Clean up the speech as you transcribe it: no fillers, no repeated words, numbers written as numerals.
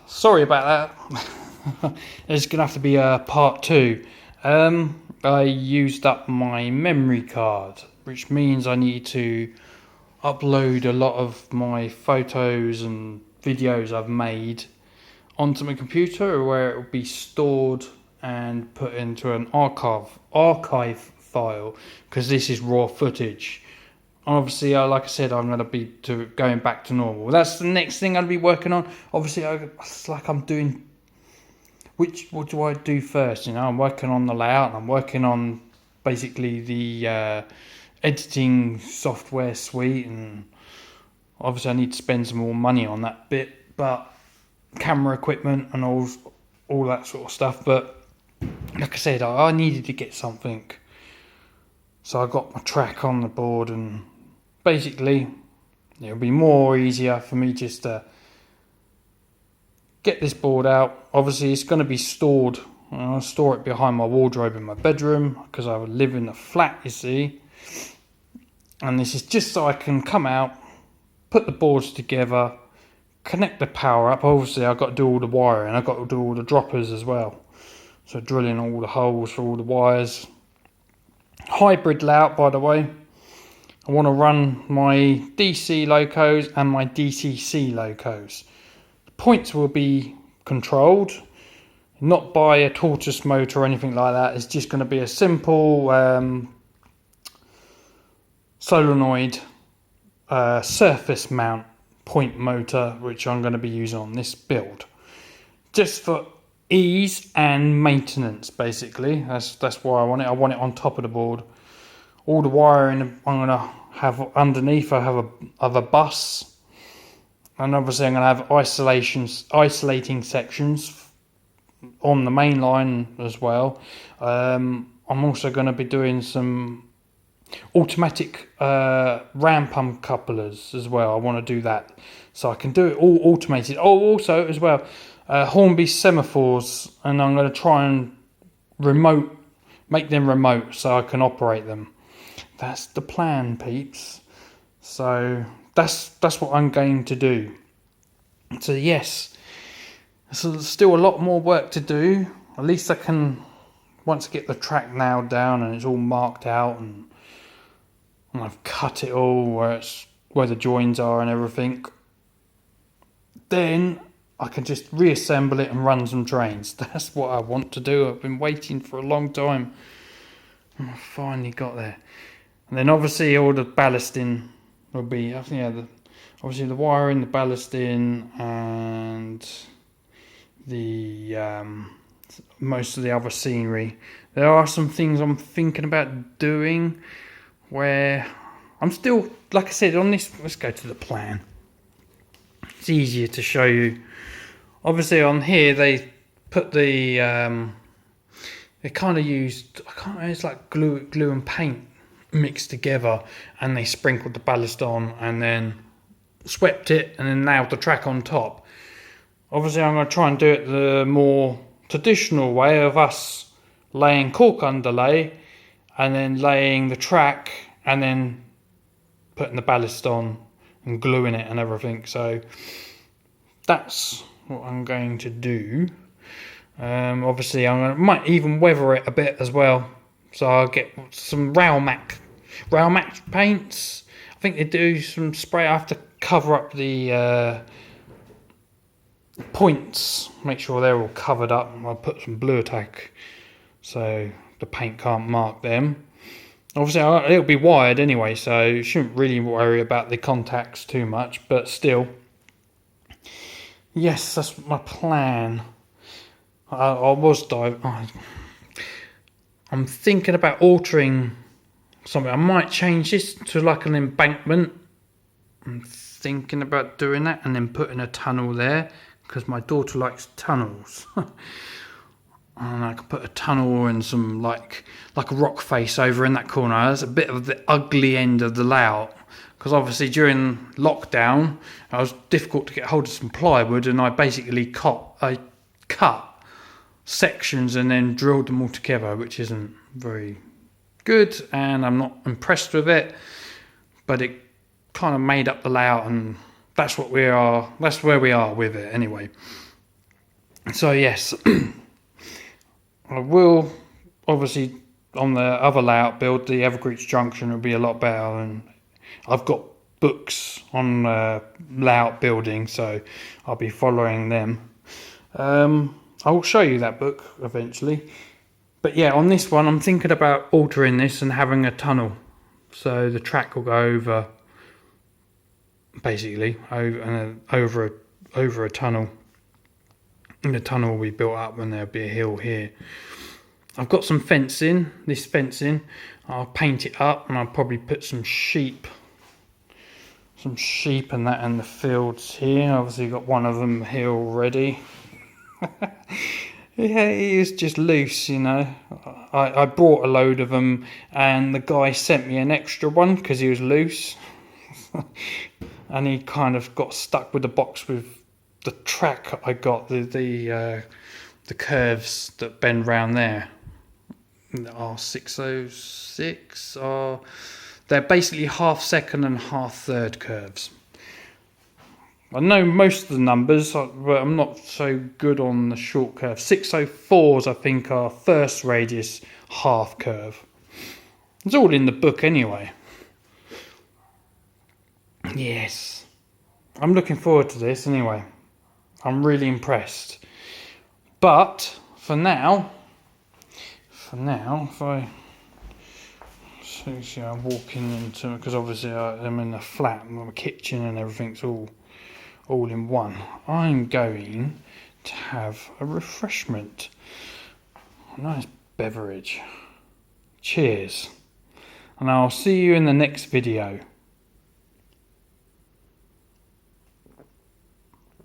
Sorry about that. There's gonna have to be a part two. I used up my memory card, which means I need to upload a lot of my photos and videos I've made onto my computer, where it will be stored and put into an archive file, because this is raw footage. Obviously, like I said, I'm going to be going back to normal. That's the next thing I'll be working on. Obviously, it's like I'm doing. What do I do first? I'm working on the layout. I'm working on basically the editing software suite, and obviously I need to spend some more money on that bit. But camera equipment and all that sort of stuff. But like I said, I needed to get something, so I got my track on the board, and basically it'll be more easier for me just to get this board out. Obviously it's going to be stored. I'll store it behind my wardrobe in my bedroom, because I live in a flat, you see. And this is just so I can come out, put the boards together, connect the power up. Obviously I've got to do all the wiring, I've got to do all the droppers as well, so drilling all the holes for all the wires. Hybrid layout, by the way. I want to run my DC locos and my DCC locos. The points will be controlled, not by a tortoise motor or anything like that. It's just going to be a simple solenoid surface mount point motor, which I'm going to be using on this build, just for ease and maintenance. Basically, that's why I want it. I want it on top of the board. All the wiring I'm going to have underneath. I have a bus, and obviously I'm going to have isolating sections on the main line as well. I'm also going to be doing some automatic ram pump couplers as well. I want to do that, so I can do it all automated. Also as well, Hornby semaphores, and I'm going to try and make them remote so I can operate them. That's the plan, peeps. So that's what I'm going to do. So yes, so there's still a lot more work to do. At least I can, once I get the track nailed down and it's all marked out, and I've cut it all where the joins are and everything, then I can just reassemble it and run some trains. That's what I want to do. I've been waiting for a long time, and I finally got there. And then obviously all the ballasting will be, obviously the wiring, the ballasting, and the most of the other scenery. There are some things I'm thinking about doing, where I'm still, like I said, on this. Let's go to the plan. It's easier to show you. Obviously on here they put the they kind of used, it's like glue and paint mixed together, and they sprinkled the ballast on and then swept it and then nailed the track on top. Obviously I'm going to try and do it the more traditional way of us laying cork underlay and then laying the track and then putting the ballast on and gluing it and everything. So that's what I'm going to do. Obviously I might even weather it a bit as well, so I'll get some Railmac paints. I think they do some spray. I have to cover up the points, make sure they're all covered up. I'll put some Blue Attack so the paint can't mark them. Obviously it'll be wired anyway, so you shouldn't really worry about the contacts too much, but still, yes, that's my plan. I'm thinking about altering something. I might change this to like an embankment. I'm thinking about doing that, and then putting a tunnel there, because my daughter likes tunnels. And I could put a tunnel and some like a rock face over in that corner. That's a bit of the ugly end of the layout, because obviously during lockdown it was difficult to get hold of some plywood, and I basically cut sections and then drilled them all together, which isn't very good, and I'm not impressed with it. But it kind of made up the layout, and that's what we are. That's where we are with it anyway. So yes, I will obviously on the other layout build, the Evergreets Junction will be a lot better, and I've got books on layout building, so I'll be following them. I will show you that book eventually. But yeah, on this one, I'm thinking about altering this and having a tunnel. So the track will go over, basically, over a tunnel. And the tunnel will be built up and there'll be a hill here. I've got some fencing, this fencing. I'll paint it up and I'll probably put some sheep and that in the fields here. Obviously got one of them here already. Yeah, he is just loose, you know. I brought a load of them and the guy sent me an extra one because he was loose. And he kind of got stuck with the box with the track I got, the curves that bend round there. R606 are, they're basically half second and half third curves. I know most of the numbers, but I'm not so good on the short curve. 604s, I think, are first radius half curve. It's all in the book anyway. Yes. I'm looking forward to this anyway. I'm really impressed. But, for now, if I... See, I'm walking into... Because obviously I'm in a flat, my kitchen and everything's all in one. I'm going to have a refreshment, a nice beverage. Cheers, and I'll see you in the next video.